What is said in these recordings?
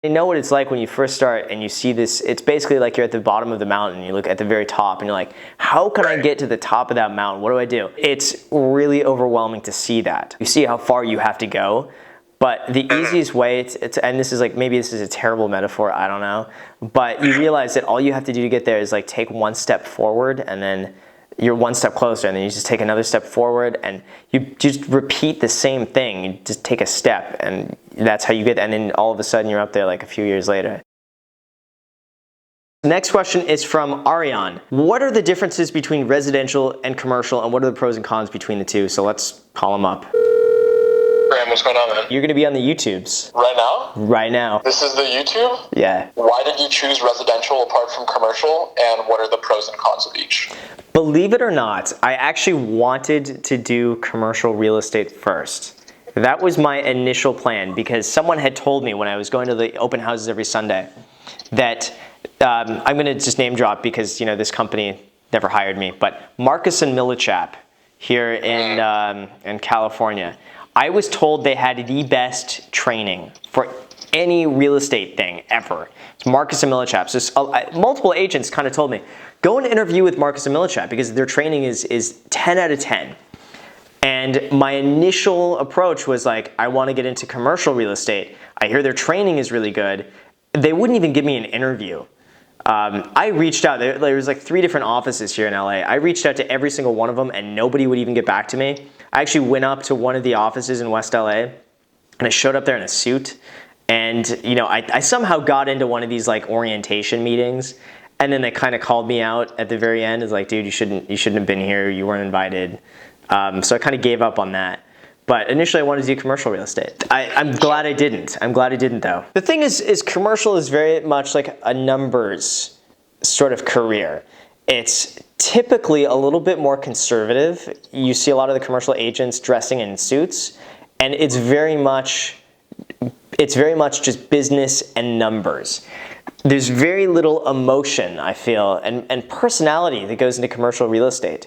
I know what it's like when you first start and you see this. It's basically like you're at the bottom of the mountain. You look at the very top and you're like, how can I get to the top of that mountain? What do I do? It's really overwhelming to see that. You see how far you have to go. But the easiest way, and this is like, maybe this is a terrible metaphor, I don't know. But you realize that all you have to do to get there is like take one step forward, and then you're one step closer, and then you just take another step forward, and you just repeat the same thing. You just take a step, and that's how you get, and then all of a sudden you're up there like a few years later. The next question is from Ariane. What are the differences between residential and commercial, and what are the pros and cons between the two? So let's call them up. Graham, what's going on, man? You're gonna be on the YouTubes. Right now? Right now. This is the YouTube? Yeah. Why did you choose residential apart from commercial, and what are the pros and cons of each? Believe it or not, I actually wanted to do commercial real estate first. That was my initial plan, because someone had told me when I was going to the open houses every Sunday that I'm gonna just name drop because this company never hired me, but Marcus and Millichap here in California. I was told they had the best training for any real estate thing ever. It's Marcus and Millichap. So multiple agents kind of told me, go and interview with Marcus and Millichap because their training is 10 out of 10. And my initial approach was like, I want to get into commercial real estate. I hear their training is really good. They wouldn't even give me an interview. I reached out, there was like 3 different offices here in LA. I reached out to every single one of them and nobody would even get back to me. I actually went up to one of the offices in West LA and I showed up there in a suit, and I somehow got into one of these like orientation meetings, and then they kind of called me out at the very end. It's like, dude, you shouldn't have been here, you weren't invited. So I kind of gave up on that. But initially I wanted to do commercial real estate. I'm glad I didn't. I'm glad I didn't though. The thing is commercial is very much like a numbers sort of career. It's typically a little bit more conservative. You see a lot of the commercial agents dressing in suits, and it's very much just business and numbers. There's very little emotion, I feel, and personality that goes into commercial real estate.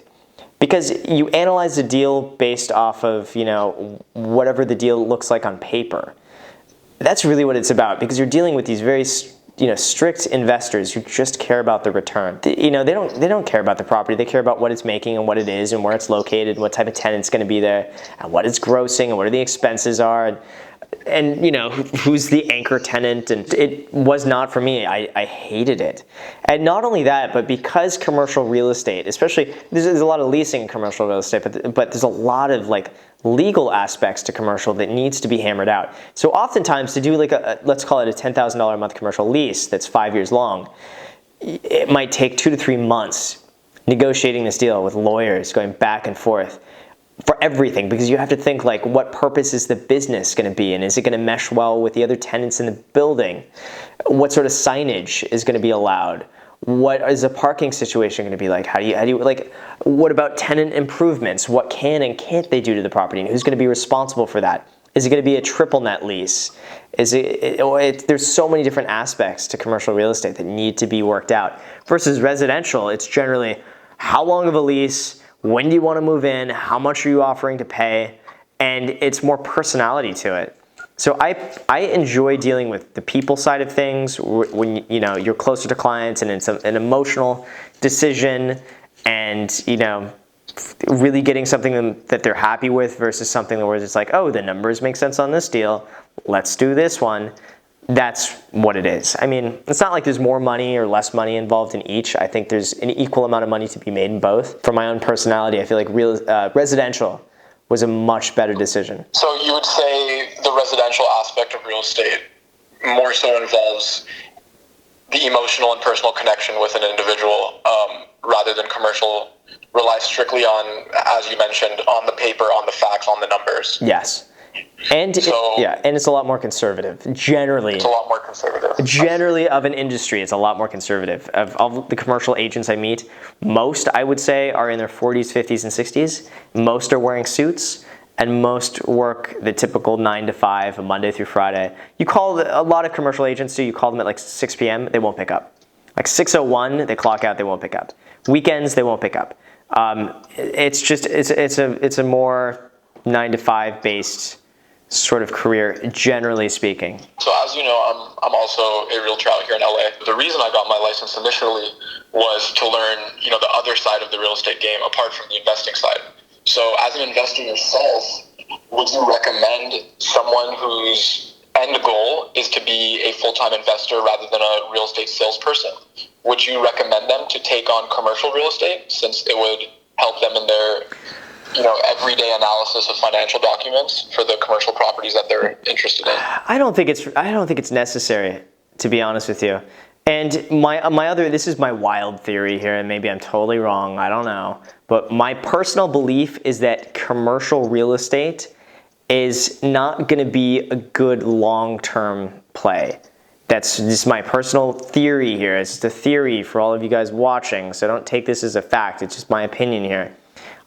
Because you analyze the deal based off of, whatever the deal looks like on paper. That's really what it's about, because you're dealing with these very strict investors who just care about the return. They don't care about the property. They care about what it's making and what it is and where it's located, what type of tenant's going to be there, and what it's grossing and what the expenses are, and who's the anchor tenant. And it was not for me. I hated it. And not only that, but because commercial real estate, especially there's a lot of leasing in commercial real estate, but there's a lot of like legal aspects to commercial that needs to be hammered out. So oftentimes to do like let's call it a $10,000 a month commercial lease that's 5 years long, it might take 2 to 3 months negotiating this deal with lawyers, going back and forth for everything, because you have to think like, what purpose is the business going to be, and is it going to mesh well with the other tenants in the building? What sort of signage is going to be allowed? What is the parking situation going to be like? How do you like, what about tenant improvements? What can and can't they do to the property, and who's going to be responsible for that? Is it going to be a triple net lease? There's so many different aspects to commercial real estate that need to be worked out. Versus residential, it's generally how long of a lease, when do you want to move in, how much are you offering to pay, and it's more personality to it. So I enjoy dealing with the people side of things when you're closer to clients and it's an emotional decision, and really getting something that they're happy with versus something where it's like, oh, the numbers make sense on this deal, let's do this one. That's what it is. I mean, it's not like there's more money or less money involved in each. I think there's an equal amount of money to be made in both. For my own personality, I feel like residential was a much better decision. So you would say the residential aspect of real estate more so involves the emotional and personal connection with an individual, rather than commercial relies strictly on, as you mentioned, on the paper, on the facts, on the numbers. Yes. And and it's a lot more conservative. Generally, it's a lot more conservative. Generally, of an industry, it's a lot more conservative. Of all the commercial agents I meet, most, I would say, are in their 40s, 50s, and 60s. Most are wearing suits, and most work the typical 9 to 5, Monday through Friday. You call a lot of commercial agents, you call them at like 6 p.m., they won't pick up. Like 6:01, they clock out, they won't pick up. Weekends, they won't pick up. It's a more 9 to 5 based sort of career, generally speaking? So as you know, I'm also a realtor out here in LA. The reason I got my license initially was to learn, the other side of the real estate game apart from the investing side. So as an investor yourself, would you recommend someone whose end goal is to be a full-time investor rather than a real estate salesperson? Would you recommend them to take on commercial real estate since it would help them in their everyday analysis of financial documents for the commercial properties that they're interested in? I don't think it's necessary, to be honest with you. And this is my wild theory here, and maybe I'm totally wrong, I don't know. But my personal belief is that commercial real estate is not going to be a good long-term play. That's just my personal theory here. It's just a theory for all of you guys watching, so don't take this as a fact. It's just my opinion here.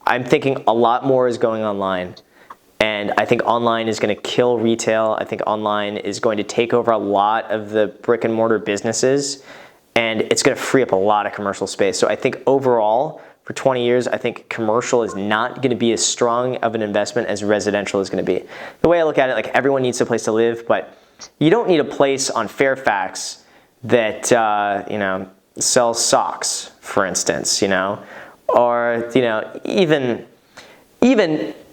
I'm thinking a lot more is going online. And I think online is going to kill retail. I think online is going to take over a lot of the brick and mortar businesses, and it's going to free up a lot of commercial space. So I think overall, for 20 years, I think commercial is not going to be as strong of an investment as residential is going to be. The way I look at it, like everyone needs a place to live, but you don't need a place on Fairfax that, sells socks, for instance, or, even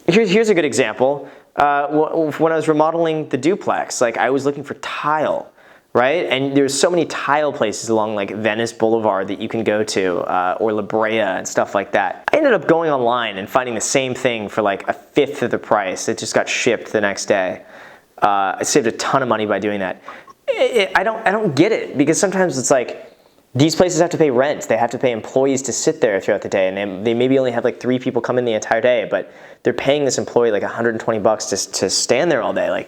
here's a good example. When I was remodeling the duplex, I was looking for tile, right? And there's so many tile places along Venice Boulevard that you can go to, or La Brea and stuff like that. I ended up going online and finding the same thing for a fifth of the price. It just got shipped the next day. I saved a ton of money by doing that. I don't get it, because sometimes it's these places have to pay rent. They have to pay employees to sit there throughout the day, and they maybe only have 3 people come in the entire day, but they're paying this employee $120 just to stand there all day.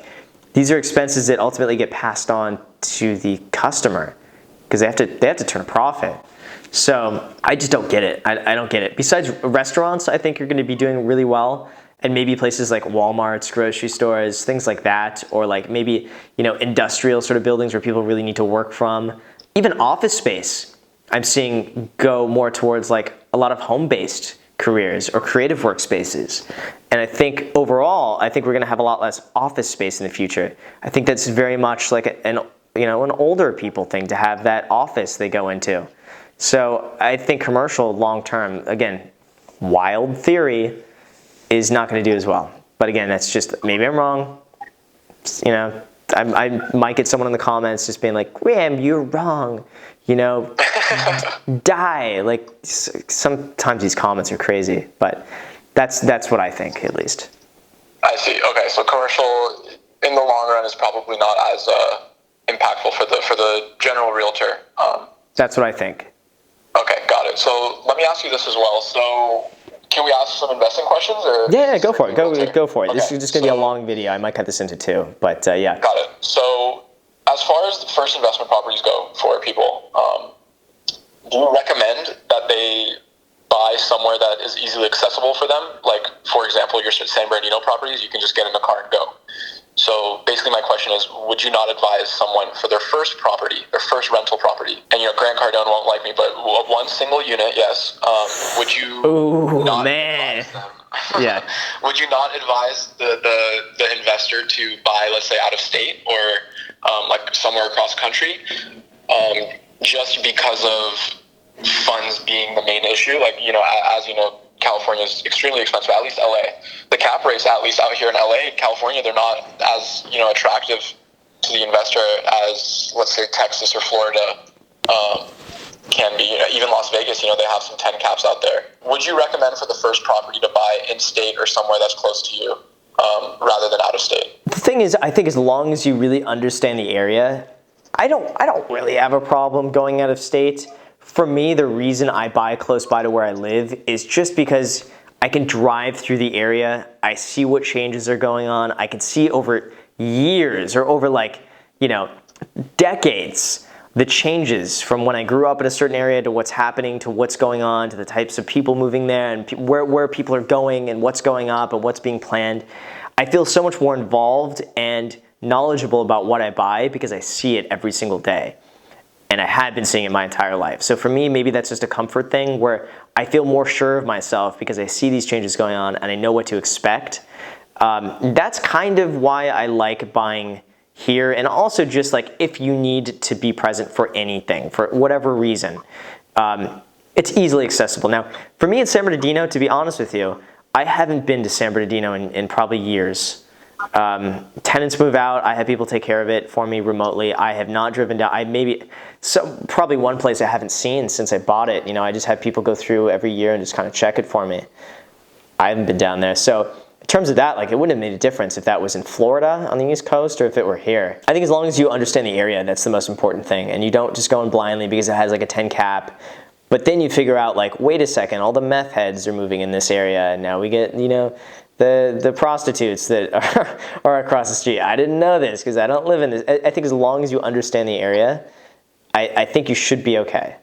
These are expenses that ultimately get passed on to the customer because they have to turn a profit. So I just don't get it. I don't get it. Besides restaurants, I think you're going to be doing really well, and maybe places like Walmart's, grocery stores, things like that, or maybe industrial sort of buildings where people really need to work from. Even office space, I'm seeing go more towards a lot of home-based careers or creative workspaces. And I think overall, we're going to have a lot less office space in the future. I think that's very much an older people thing to have that office they go into. So I think commercial long-term, again, wild theory, is not going to do as well. But again, that's just, maybe I'm wrong. I might get someone in the comments just being Graham, you're wrong, die. Sometimes these comments are crazy, but that's what I think, at least. I see. Okay, so commercial in the long run is probably not as impactful for the general realtor. That's what I think. Okay, got it. So let me ask you this as well. So can we ask some investing questions? Or yeah, go for it. Go for it. Okay, This is just going to be a long video. I might cut this into 2, but yeah. Got it. So as far as the first investment properties go for people, do you recommend that they buy somewhere that is easily accessible for them? For example, your San Bernardino properties, you can just get in the car and go. So basically my question is, would you not advise someone for their first property, their first rental property, and Grant Cardone won't like me, but one single unit, yes, would you not advise them? Yeah. Would you not advise the investor to buy, let's say, out of state or somewhere across country, just because of funds being the main issue? As you know, California is extremely expensive, at least LA. The cap rates, at least out here in LA, California, they're not as, attractive to the investor as, let's say, Texas or Florida can be. Even Las Vegas, they have some 10 caps out there. Would you recommend for the first property to buy in-state or somewhere that's close to you rather than out of state? The thing is, I think as long as you really understand the area, I don't really have a problem going out of state. For me, the reason I buy close by to where I live is just because I can drive through the area. I see what changes are going on. I can see over years or over decades the changes from when I grew up in a certain area to what's happening, to what's going on, to the types of people moving there, and where people are going and what's going up and what's being planned. I feel so much more involved and knowledgeable about what I buy because I see it every single day. And I had been seeing it my entire life. So for me, maybe that's just a comfort thing where I feel more sure of myself because I see these changes going on and I know what to expect. That's kind of why I like buying here, and also just like if you need to be present for anything, for whatever reason, it's easily accessible. Now, for me in San Bernardino, to be honest with you, I haven't been to San Bernardino in probably years. Tenants move out. I have people take care of it for me remotely. I have not driven down. Probably one place I haven't seen since I bought it. You know, I just have people go through every year and just kind of check it for me. I haven't been down there. So in terms of that, like, it wouldn't have made a difference if that was in Florida on the East Coast or if it were here. I think as long as you understand the area, that's the most important thing. And you don't just go in blindly because it has like a 10 cap. But then you figure out, like, wait a second, all the meth heads are moving in this area, and now we get, you know, the prostitutes that are across the street. I didn't know this because I don't live in this. I think as long as you understand the area, I think you should be okay.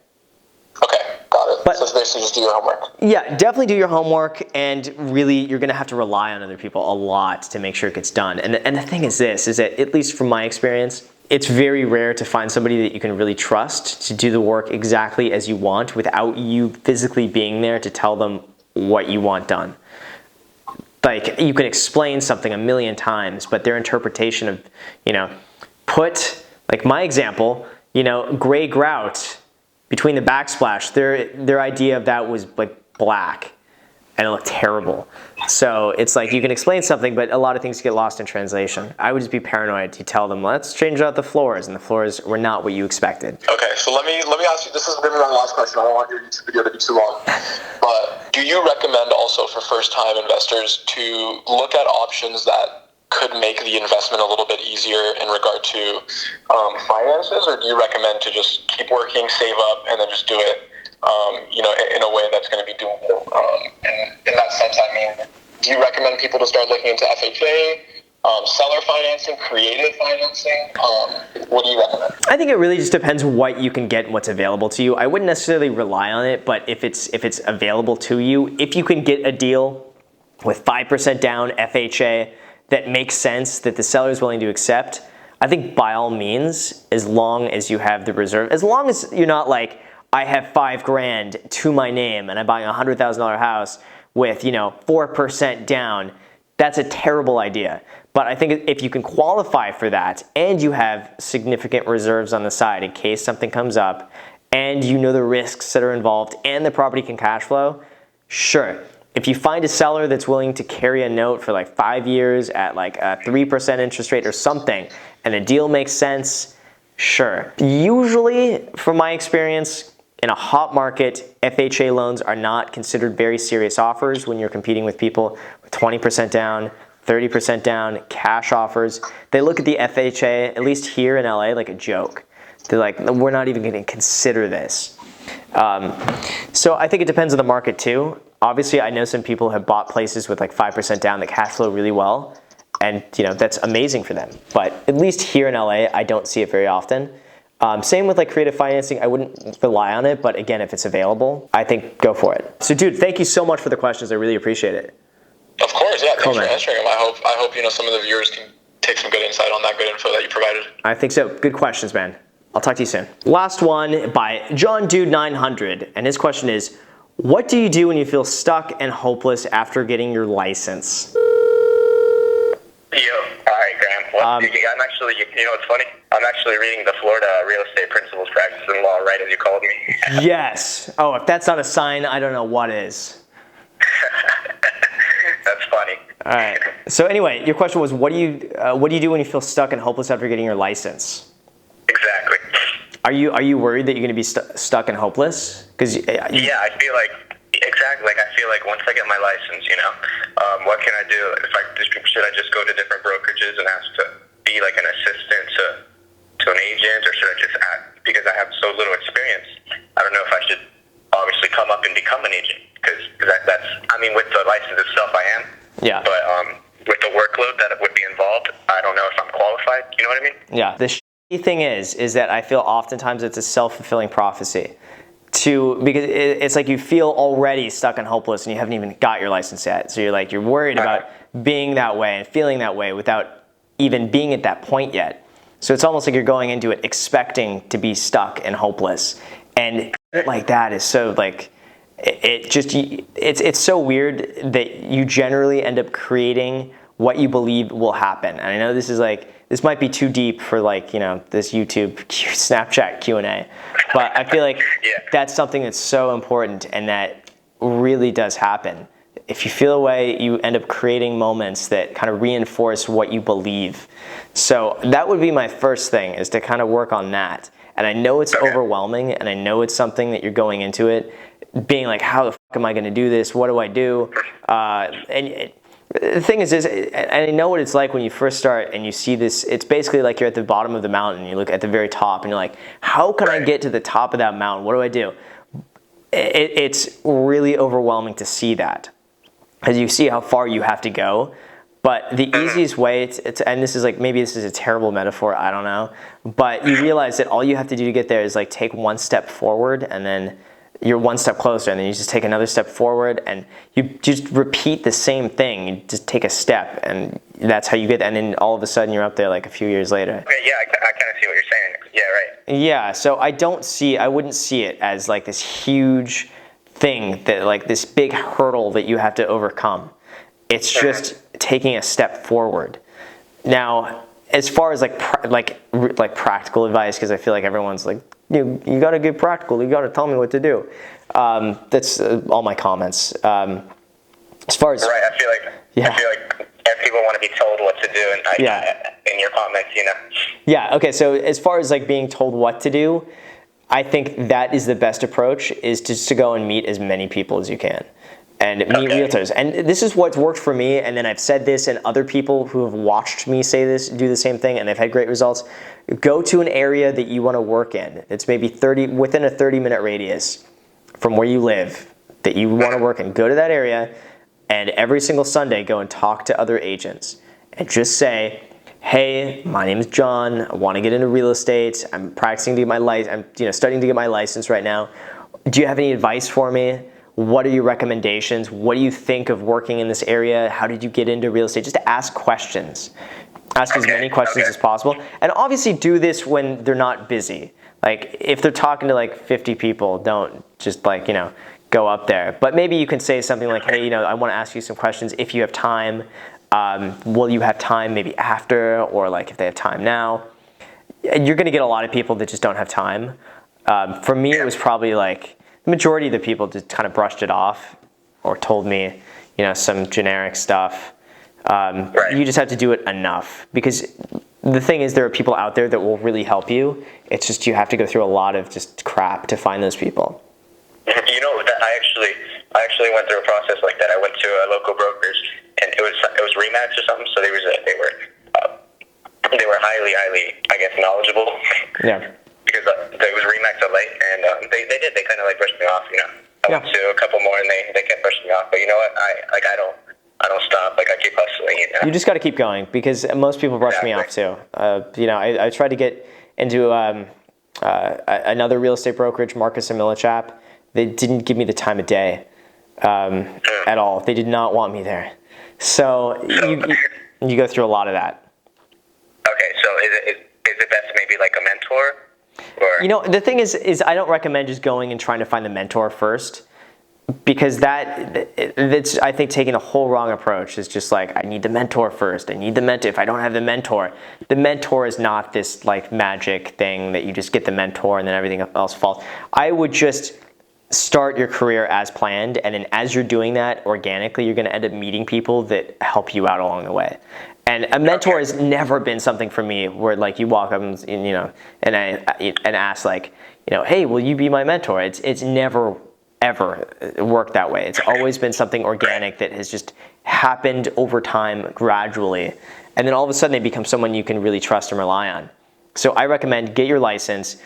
Okay, got it. But, so it's basically just do your homework. Yeah, definitely do your homework, and really you're going to have to rely on other people a lot to make sure it gets done. And the thing is this, is that at least from my experience, it's very rare to find somebody that you can really trust to do the work exactly as you want without you physically being there to tell them what you want done. Like, you can explain something a million times, but their interpretation of, you know, like my example, you know, gray grout between the backsplash, their idea of that was like black, and it looked terrible. So it's like you can explain something, but a lot of things get lost in translation. I would just be paranoid to tell them, let's change out the floors, and the floors were not what you expected. Okay, so let me ask you, this is maybe my last question, I don't want your YouTube video to be too long, but do you recommend also for first-time investors to look at options that could make the investment a little bit easier in regard to finances, or do you recommend to just keep working, save up, and then just do it you know, in a way that's going to be doable? And in that sense, I mean, do you recommend people to start looking into FHA, seller financing, creative financing? What do you recommend? I think it really just depends what you can get and what's available to you. I wouldn't necessarily rely on it, but if it's available to you, if you can get a deal with 5% down FHA that makes sense, that the seller is willing to accept, I think by all means, as long as you have the reserve, as long as you're not like, I have $5,000 to my name and I'm buying a $100,000 house with, you know, 4% down, that's a terrible idea. But I think if you can qualify for that and you have significant reserves on the side in case something comes up and you know the risks that are involved and the property can cash flow, sure. If you find a seller that's willing to carry a note for like 5 years at like a 3% interest rate or something and the deal makes sense, sure. Usually, from my experience, in a hot market, FHA loans are not considered very serious offers when you're competing with people with 20% down, 30% down, cash offers. They look at the FHA, at least here in LA, like a joke. They're like, we're not even going to consider this. So I think it depends on the market too. Obviously, I know some people have bought places with like 5% down that cash flow really well, and you know that's amazing for them. But at least here in LA, I don't see it very often. Same with like creative financing, I wouldn't rely on it, but again, if it's available, I think go for it. So dude, thank you so much for the questions. I really appreciate it. Of course, yeah, Cool, thanks for man. answering them. I hope you know some of the viewers can take some good insight on that good info that you provided. I think so. Good questions, man. I'll talk to you soon. Last one by John Dude 900, and his question is, what do you do when you feel stuck and hopeless after getting your license? Yo, hi Graham. Well, I'm actually, you know what's funny? I'm actually reading the Florida Real Estate Principles Practice in Law right as you called me. Yes. Oh, if that's not a sign, I don't know what is. That's funny. All right. So anyway, your question was, what do you do when you feel stuck and hopeless after getting your license? Exactly. Are you worried that you're going to be stuck and hopeless? Because yeah, I feel like exactly. Like I feel like once I get my license, you know, what can I do? Should I just go to different brokerages and ask to be like an assistant to an agent, or should I just act, because I have so little experience? I don't know if I should obviously come up and become an agent, because that's, I mean, with the license itself, I am. Yeah. But with the workload that would be involved, I don't know if I'm qualified. You know what I mean? Yeah. The shitty thing is that I feel oftentimes it's a self-fulfilling prophecy. Because it's like you feel already stuck and hopeless and you haven't even got your license yet. So you're worried about being that way and feeling that way without even being at that point yet. So it's almost like you're going into it expecting to be stuck and hopeless. And shit like that is so like, it's so weird that you generally end up creating what you believe will happen. And I know this might be too deep for this YouTube Snapchat Q&A, but I feel like that's something that's so important and that really does happen. If you feel a way, you end up creating moments that kind of reinforce what you believe. So that would be my first thing, is to kind of work on that. And I know it's overwhelming, and I know it's something that you're going into it being like, how the fuck am I going to do this? What do I do? The thing is, and I know what it's like when you first start and you see this. It's basically like you're at the bottom of the mountain. You look at the very top and you're like, how can I get to the top of that mountain? What do I do? It's really overwhelming to see that, as you see how far you have to go. But the easiest way, and this is like, maybe this is a terrible metaphor, I don't know, but you realize that all you have to do to get there is like take one step forward, and then you're one step closer, and then you just take another step forward, and you just repeat the same thing. You just take a step, and that's how you get, and then all of a sudden you're up there like a few years later. Okay, yeah, I kind of see what you're saying. Yeah, right. Yeah, so I wouldn't see it as like this huge thing, that like this big hurdle that you have to overcome. It's just taking a step forward. Now, as far as like practical advice, because I feel like everyone's like, you got to get practical. You got to tell me what to do. That's all my comments. As far as right, I feel like people want to be told what to do, and in your comments, Yeah. Okay. So as far as like being told what to do, I think that is the best approach, is just to go and meet as many people as you can. And meet realtors. And this is what's worked for me, and then I've said this, and other people who have watched me say this do the same thing, and they've had great results. Go to an area that you want to work in. It's maybe within a 30-minute radius from where you live that you want to work in. Go to that area, and every single Sunday go and talk to other agents. And just say, hey, my name is John. I want to get into real estate. I'm practicing to get my license. I'm studying to get my license right now. Do you have any advice for me? What are your recommendations? What do you think of working in this area? How did you get into real estate? Just to ask questions. Ask as many questions as possible. And obviously do this when they're not busy. Like if they're talking to like 50 people, don't just go up there. But maybe you can say something like, hey, I want to ask you some questions if you have time. Will you have time maybe after, or like if they have time now? You're going to get a lot of people that just don't have time. For me, it was probably like, the majority of the people just kind of brushed it off or told me, some generic stuff. You just have to do it enough, because the thing is, there are people out there that will really help you. It's just you have to go through a lot of just crap to find those people. I actually went through a process like that. I went to a local broker's, and it was RE/MAX or something. So they were highly, I guess, knowledgeable. Yeah. Because there was RE/MAX LA, and they kind of like brushed me off, I went to a couple more, and they kept brushing me off. But you know what? I don't stop. Like I keep hustling. You just got to keep going, because most people brush me off too. I tried to get into another real estate brokerage, Marcus and Millichap. They didn't give me the time of day at all. They did not want me there. So you go through a lot of that. Okay, so is it best maybe like a mentor? Or? The thing is I don't recommend just going and trying to find the mentor first, because that's I think taking a whole wrong approach. Is just like, I need the mentor first. I need the mentor. If I don't have the mentor is not this like magic thing that you just get the mentor and then everything else falls. I would just start your career as planned, and then as you're doing that organically, you're going to end up meeting people that help you out along the way. And a mentor has never been something for me where like you walk up and ask like, hey, will you be my mentor? It's never ever worked that way. It's always been something organic that has just happened over time gradually, and then all of a sudden they become someone you can really trust and rely on. So I recommend get your license,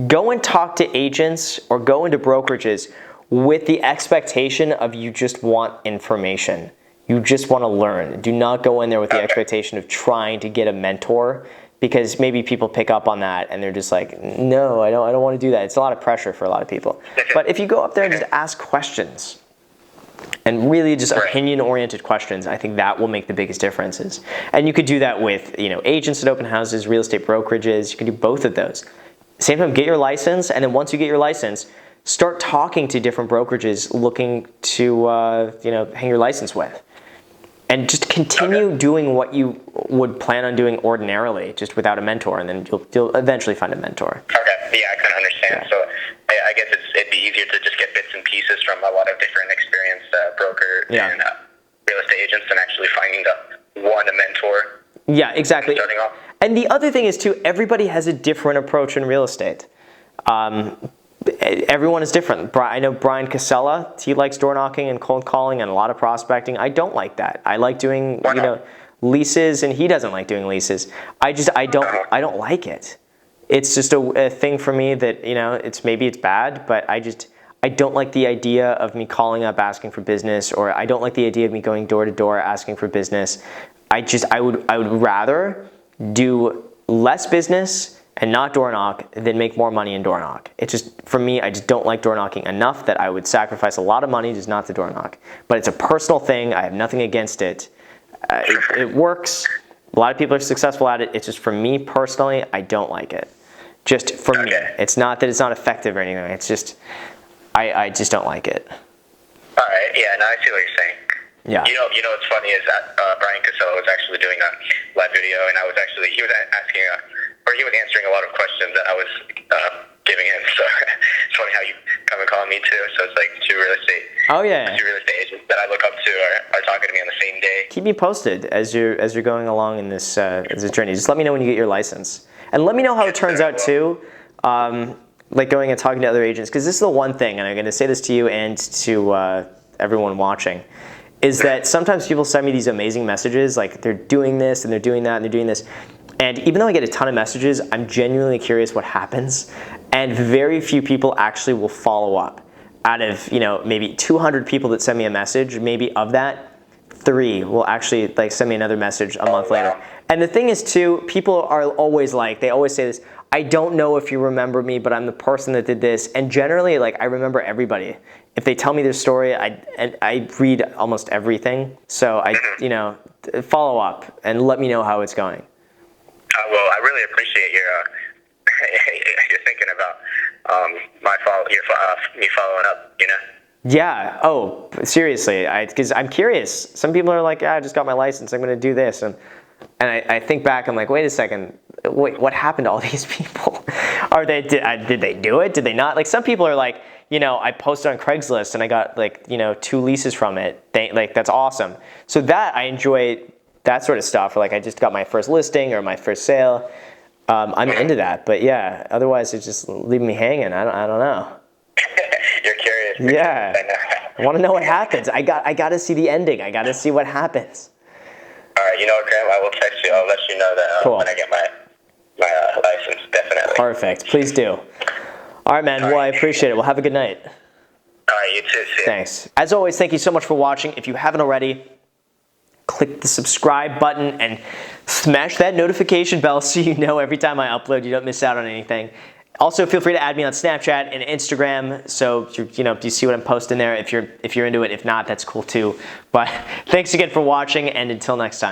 go and talk to agents or go into brokerages with the expectation of you just want information. You just want to learn. Do not go in there with the expectation of trying to get a mentor, because maybe people pick up on that and they're just like, no, I don't want to do that. It's a lot of pressure for a lot of people. But if you go up there and just ask questions, and really just opinion-oriented questions, I think that will make the biggest differences. And you could do that with agents at open houses, real estate brokerages. You can do both of those. Same time, get your license, and then once you get your license, start talking to different brokerages looking to hang your license with. and just continue doing what you would plan on doing ordinarily, just without a mentor, and then you'll eventually find a mentor. Okay, yeah, I kind of understand. Yeah. So I guess it'd be easier to just get bits and pieces from a lot of different experienced broker Yeah. and real estate agents than actually finding a mentor. Yeah, exactly. Starting off. And the other thing is too, everybody has a different approach in real estate. Everyone is different. I know Brian Casella, he likes door knocking and cold calling and a lot of prospecting. I don't like that. I like doing, leases, and he doesn't like doing leases. I don't like it. It's just a thing for me that, maybe it's bad, but I don't like the idea of me calling up asking for business, or I don't like the idea of me going door to door asking for business. I would rather do less business and not door knock than make more money in door knock. It's just, for me, I just don't like door knocking enough that I would sacrifice a lot of money just not to door knock. But it's a personal thing. I have nothing against it. It works. A lot of people are successful at it. It's just, for me personally, I don't like it. Just for me. It's not that it's not effective or anything. It's just, I just don't like it. All right, yeah, no, I see what you're saying. Yeah. You know what's funny is that Brian Casella was actually doing a live video, and he was asking, or he was answering a lot of questions that I was giving him. So it's funny how you come and call me too. So it's like two real estate agents that I look up to are talking to me on the same day. Keep me posted as you're going along in this journey. Just let me know when you get your license, and let me know how it turns out too. Like going and talking to other agents, because this is the one thing, and I'm going to say this to you and to everyone watching, is that sometimes people send me these amazing messages, like they're doing this and they're doing that and they're doing this. And even though I get a ton of messages, I'm genuinely curious what happens. And very few people actually will follow up. Out of, maybe 200 people that send me a message, maybe of that, 3 will actually send me another message a month later. And the thing is too, people are always they always say this, I don't know if you remember me, but I'm the person that did this. And generally, I remember everybody. If they tell me their story, I read almost everything. So follow up and let me know how it's going. Well, I really appreciate your thinking about me following up. Yeah. Oh, seriously. Because I'm curious. Some people are like, I just got my license. I'm going to do this. And I think back. I'm like, wait a second. Wait, what happened to all these people? Did they do it? Did they not? Some people are like, I posted on Craigslist and I got 2 leases from it. That's awesome. So that I enjoy. That sort of stuff, or I just got my first listing or my first sale. I'm into that, but yeah, otherwise it's just leaving me hanging. I don't know. You're curious. Yeah, I want to know what happens. I got to see the ending. I got to see what happens. All right, Graham, I will text you. I'll let you know that when I get my license, definitely. Perfect. Please do. All right, man. Well, I appreciate it. Well, have a good night. All right, you too. See ya. Thanks. As always, thank you so much for watching. If you haven't already, click the subscribe button and smash that notification bell so you know every time I upload, you don't miss out on anything. Also, feel free to add me on Snapchat and Instagram, so you see what I'm posting there if you're into it. If not, that's cool too. But thanks again for watching, and until next time.